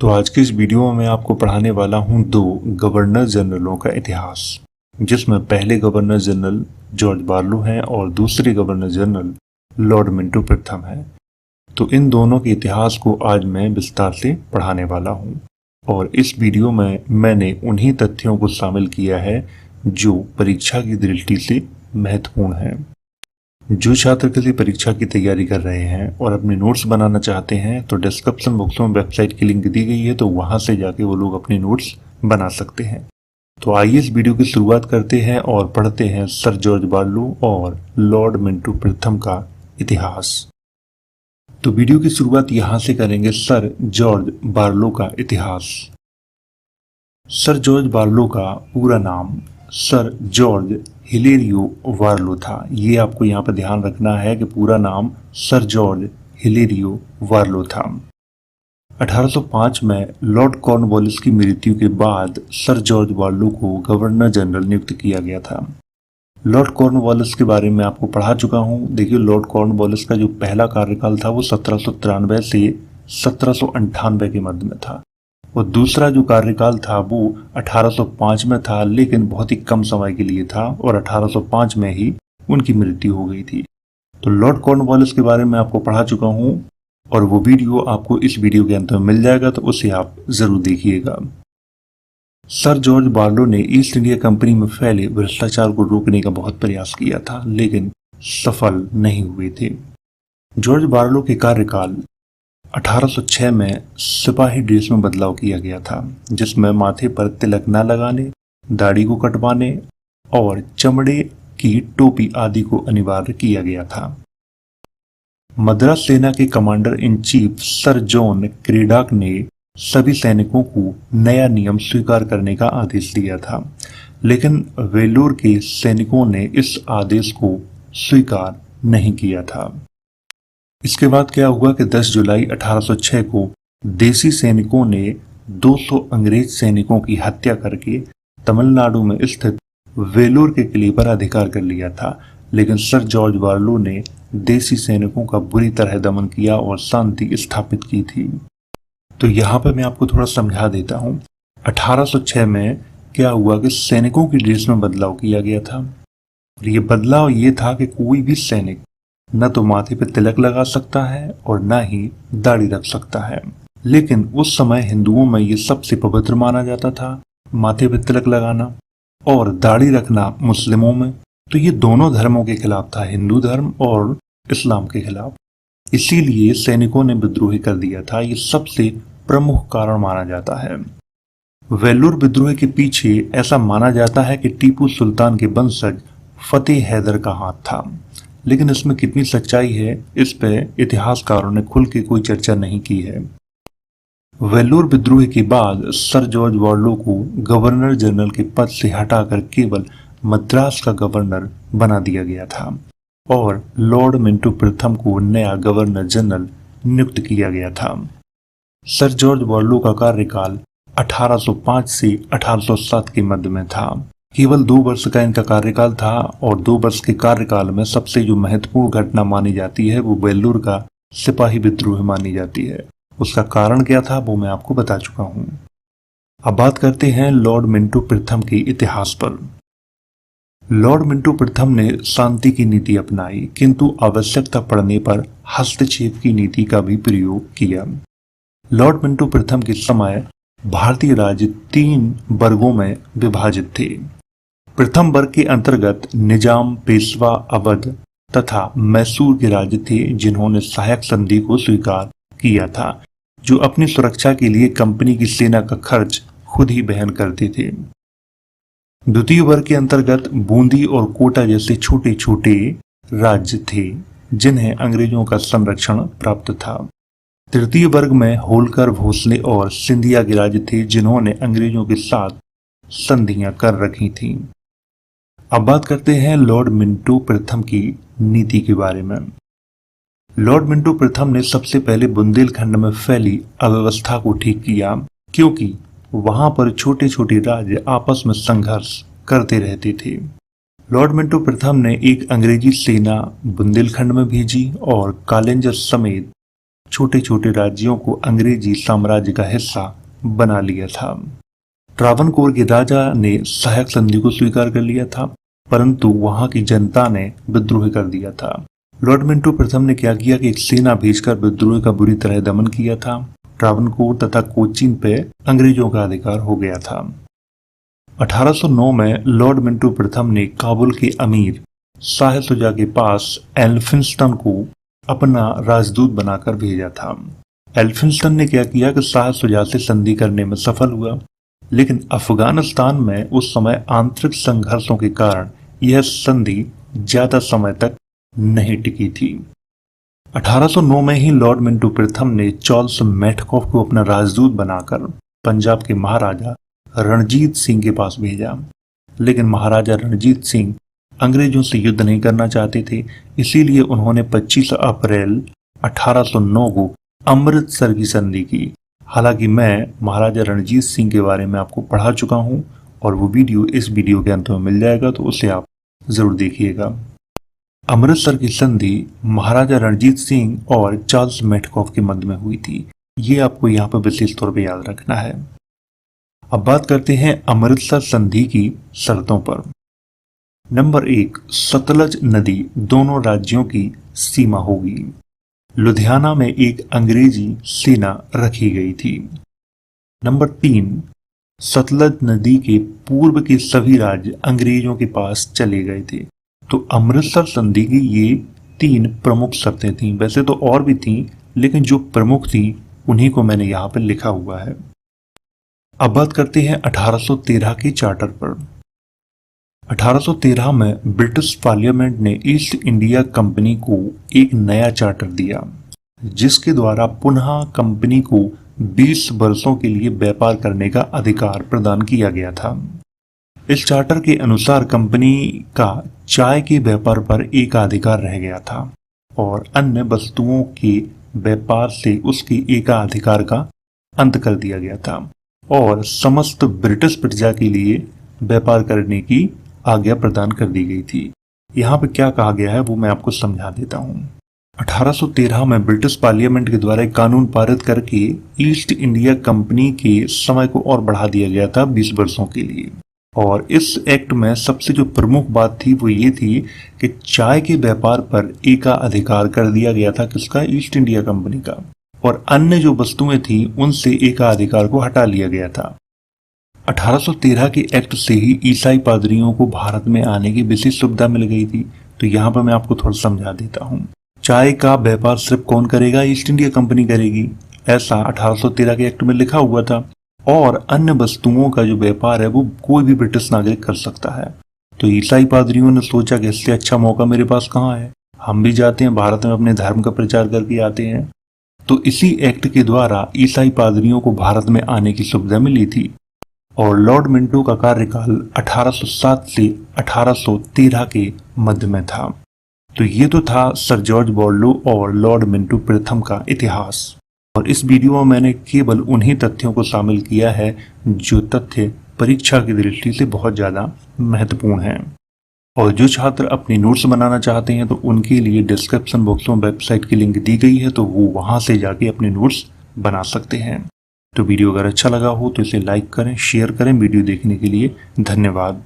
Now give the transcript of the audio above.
तो आज की इस वीडियो में मैं आपको पढ़ाने वाला हूं दो गवर्नर जनरलों का इतिहास, जिसमें पहले गवर्नर जनरल जॉर्ज बार्लो हैं और दूसरे गवर्नर जनरल लॉर्ड मिंटो प्रथम हैं। तो इन दोनों के इतिहास को आज मैं विस्तार से पढ़ाने वाला हूं और इस वीडियो में मैंने उन्हीं तथ्यों को शामिल किया है जो परीक्षा की दृष्टि से महत्वपूर्ण है। जो छात्र किसी परीक्षा की तैयारी कर रहे हैं और अपने नोट्स बनाना चाहते हैं तो डिस्क्रिप्शन बॉक्स में वेबसाइट की लिंक दी गई है, तो वहां से जाके वो लोग अपने नोट्स बना सकते हैं। तो आइए इस वीडियो की शुरुआत करते हैं और पढ़ते हैं सर जॉर्ज बार्लो और लॉर्ड मिंटो प्रथम का इतिहास। तो वीडियो की शुरुआत यहां से करेंगे, सर जॉर्ज बार्लो का इतिहास। सर जॉर्ज बार्लो का पूरा नाम सर जॉर्ज हिलेरियो बार्लो था। ये आपको यहाँ पर ध्यान रखना है कि पूरा नाम सर जॉर्ज हिलेरियो बार्लो था। 1805 में लॉर्ड कॉर्नवालिस की मृत्यु के बाद सर जॉर्ज बार्लो को गवर्नर जनरल नियुक्त किया गया था। लॉर्ड कॉर्नवालिस के बारे में आपको पढ़ा चुका हूँ। देखिए, लॉर्ड कॉर्नवालिस का जो पहला कार्यकाल था वो 1793 से 1798 के मध्य में था और दूसरा जो कार्यकाल था वो 1805 में था, लेकिन बहुत ही कम समय के लिए था और 1805 में ही उनकी मृत्यु हो गई थी। तो लॉर्ड कॉर्नवालिस के बारे में आपको पढ़ा चुका हूं और वो वीडियो आपको इस वीडियो के अंत में मिल जाएगा, तो उसे आप जरूर देखिएगा। सर जॉर्ज बार्लो ने ईस्ट इंडिया कंपनी में फैले भ्रष्टाचार को रोकने का बहुत प्रयास किया था, लेकिन सफल नहीं हुए थे। जॉर्ज बार्लो के कार्यकाल 1806 में सिपाही ड्रेस में बदलाव किया गया था, जिसमें माथे पर तिलक न लगाने, दाढ़ी को कटवाने और चमड़े की टोपी आदि को अनिवार्य किया गया था। मद्रास सेना के commander in chief sir John Cradock ने सभी सैनिकों को नया नियम स्वीकार करने का आदेश दिया था, लेकिन वेलोर के सैनिकों ने इस आदेश को स्वीकार नहीं किया था। इसके बाद क्या हुआ कि 10 जुलाई 1806 को देसी सैनिकों ने 200 अंग्रेज सैनिकों की हत्या करके तमिलनाडु में स्थित वेलोर के किले पर अधिकार कर लिया था, लेकिन सर जॉर्ज बार्लो ने देसी सैनिकों का बुरी तरह दमन किया और शांति स्थापित की थी। तो यहाँ पर मैं आपको थोड़ा समझा देता हूँ। 1806 में क्या हुआ कि सैनिकों की ड्रेस में बदलाव किया गया था और ये बदलाव ये था कि कोई भी सैनिक न तो माथे पे तिलक लगा सकता है और न ही दाढ़ी रख सकता है, लेकिन उस समय हिंदुओं में ये सबसे पवित्र माना जाता था, माथे पे तिलक लगाना और दाढ़ी रखना मुस्लिमों में। तो ये दोनों धर्मों के खिलाफ था, हिंदू धर्म और इस्लाम के खिलाफ। इसीलिए सैनिकों ने विद्रोह कर दिया था। ये सबसे प्रमुख कारण माना जाता है। वेल्लोर विद्रोह के पीछे ऐसा माना जाता है कि टीपू सुल्तान के वंशज फतेह हैदर का हाथ था, लेकिन इसमें कितनी सच्चाई है इस पे इतिहासकारों ने खुल के कोई चर्चा नहीं की है। वेल्लोर विद्रोह के बाद सर जॉर्ज बार्लो को गवर्नर जनरल के पद से हटाकर केवल मद्रास का गवर्नर बना दिया गया था और लॉर्ड मिंटो प्रथम को नया गवर्नर जनरल नियुक्त किया गया था। सर जॉर्ज बार्लो का कार्यकाल 1805 से 1807 के मध्य में था। केवल 2 वर्ष का इनका कार्यकाल था और 2 वर्ष के कार्यकाल में सबसे जो महत्वपूर्ण घटना मानी जाती है वो वेल्लोर का सिपाही विद्रोह मानी जाती है। उसका कारण क्या था वो मैं आपको बता चुका हूँ। अब बात करते हैं लॉर्ड मिंटो प्रथम के इतिहास पर। लॉर्ड मिंटो प्रथम ने शांति की नीति अपनाई, किंतु आवश्यकता पड़ने पर हस्तक्षेप की नीति का भी प्रयोग किया। लॉर्ड मिंटो प्रथम के समय भारतीय राज्य 3 वर्गों में विभाजित थे। प्रथम वर्ग के अंतर्गत निजाम, पेशवा, अवध तथा मैसूर के राज्य थे, जिन्होंने सहायक संधि को स्वीकार किया था, जो अपनी सुरक्षा के लिए कंपनी की सेना का खर्च खुद ही वहन करते थे। द्वितीय वर्ग के अंतर्गत बूंदी और कोटा जैसे छोटे छोटे राज्य थे, जिन्हें अंग्रेजों का संरक्षण प्राप्त था। तृतीय वर्ग में होलकर, भोसले और सिंधिया के राज्य थे, जिन्होंने अंग्रेजों के साथ संधियां कर रखी थीं। अब बात करते हैं लॉर्ड मिंटो प्रथम की नीति के बारे में। लॉर्ड मिंटो प्रथम ने सबसे पहले बुंदेलखंड में फैली अव्यवस्था को ठीक किया, क्योंकि वहां पर छोटे छोटे राज्य आपस में संघर्ष करते रहते थे। लॉर्ड मिंटो प्रथम ने एक अंग्रेजी सेना बुंदेलखंड में भेजी और कालेंजर समेत छोटे छोटे राज्यों को अंग्रेजी साम्राज्य का हिस्सा बना लिया था। ट्रावनकोर के राजा ने सहायक संधि को स्वीकार कर लिया था, परंतु वहां की जनता ने विद्रोह कर दिया था। लॉर्ड मिंटो प्रथम ने क्या किया कि एक सेना भेजकर विद्रोह का बुरी तरह दमन किया था। ट्रावनकोर तथा कोचीन पे अंग्रेजों का अधिकार हो गया था। 1809 में लॉर्ड मिंटो प्रथम ने काबुल के अमीर शाह शुजा के पास एल्फिंस्टन को अपना राजदूत बनाकर भेजा था। एल्फिंस्टन ने क्या किया कि शाह शुजा से संधि करने में सफल हुआ, लेकिन अफगानिस्तान में उस समय आंतरिक संघर्षों के कारण यह संधि ज्यादा समय तक नहीं टिकी थी। 1809 में ही लॉर्ड मिंटो प्रथम ने चार्ल्स मेटकॉफ को अपना राजदूत बनाकर पंजाब के महाराजा रणजीत सिंह के पास भेजा, लेकिन महाराजा रणजीत सिंह अंग्रेजों से युद्ध नहीं करना चाहते थे। इसीलिए उन्होंने 25 अप्रैल 1809 को अमृतसर की संधि की। हालांकि मैं महाराजा रणजीत सिंह के बारे में आपको पढ़ा चुका हूं और वो वीडियो इस वीडियो के अंत में मिल जाएगा, तो उसे आप जरूर देखिएगा। अमृतसर की संधि महाराजा रणजीत सिंह और चार्ल्स मेटकॉफ के मध्य में हुई थी। ये आपको यहाँ पर विशेष तौर पर याद रखना है। अब बात करते हैं अमृतसर संधि की शर्तों पर। नंबर 1, सतलज नदी दोनों राज्यों की सीमा होगी। लुधियाना में एक अंग्रेजी सेना रखी गई थी। नंबर 3, सतलज नदी के पूर्व के सभी राज्य अंग्रेजों के पास चले गए थे। तो अमृतसर संधि की ये 3 प्रमुख शर्तें थीं। वैसे तो और भी थीं, लेकिन जो प्रमुख थी उन्हीं को मैंने यहाँ पर लिखा हुआ है। अब बात करते हैं 1813 के चार्टर पर। 1813 में ब्रिटिश पार्लियामेंट ने ईस्ट इंडिया कंपनी को एक नया चार्टर दिया, जिसके द्वारा पुनः कंपनी को 20 वर्षों के लिए व्यापार करने का अधिकार प्रदान किया गया था। इस चार्टर के अनुसार कंपनी का चाय के व्यापार पर एकाधिकार रह गया था और अन्य वस्तुओं के व्यापार से उसके एकाधिकार का अंत कर दिया गया था और समस्त ब्रिटिश प्रजा के लिए व्यापार करने की आज्ञा प्रदान कर दी गई थी। यहाँ पे क्या कहा गया है वो मैं आपको समझा देता हूँ। 1813 में ब्रिटिश पार्लियामेंट के द्वारा एक कानून पारित करके ईस्ट इंडिया कंपनी के समय को और बढ़ा दिया गया था 20 वर्षों के लिए। और इस एक्ट में सबसे जो प्रमुख बात थी वो ये थी कि चाय के व्यापार पर एकाधिकार कर दिया गया था किसका, ईस्ट इंडिया कंपनी का, और अन्य जो वस्तुएं थी उनसे एकाधिकार को हटा लिया गया था। 1813 के एक्ट से ही ईसाई पादरियों को भारत में आने की विशेष सुविधा मिल गई थी। तो यहाँ पर मैं आपको थोड़ा समझा देता हूँ। चाय का व्यापार सिर्फ कौन करेगा, ईस्ट इंडिया कंपनी करेगी, ऐसा 1813 के एक्ट में लिखा हुआ था। और अन्य वस्तुओं का जो व्यापार है वो कोई भी ब्रिटिश नागरिक कर सकता है। तो ईसाई पादरियों ने सोचा कि इससे अच्छा मौका मेरे पास कहाँ है, हम भी जाते हैं भारत में अपने धर्म का प्रचार करके आते हैं। तो इसी एक्ट के द्वारा ईसाई पादरियों को भारत में आने की सुविधा मिली थी। और लॉर्ड मिंटो का कार्यकाल 1807 से 1813 के मध्य में था। तो ये तो था सर जॉर्ज बॉर्लो और लॉर्ड मिंटो प्रथम का इतिहास। और इस वीडियो में मैंने केवल उन्हीं तथ्यों को शामिल किया है जो तथ्य परीक्षा की दृष्टि से बहुत ज़्यादा महत्वपूर्ण हैं। और जो छात्र अपनी नोट्स बनाना चाहते हैं तो उनके लिए डिस्क्रिप्शन बॉक्स में वेबसाइट की लिंक दी गई है, तो वो वहाँ से जाके अपने नोट्स बना सकते हैं। तो वीडियो अगर अच्छा लगा हो तो इसे लाइक करें, शेयर करें। वीडियो देखने के लिए धन्यवाद।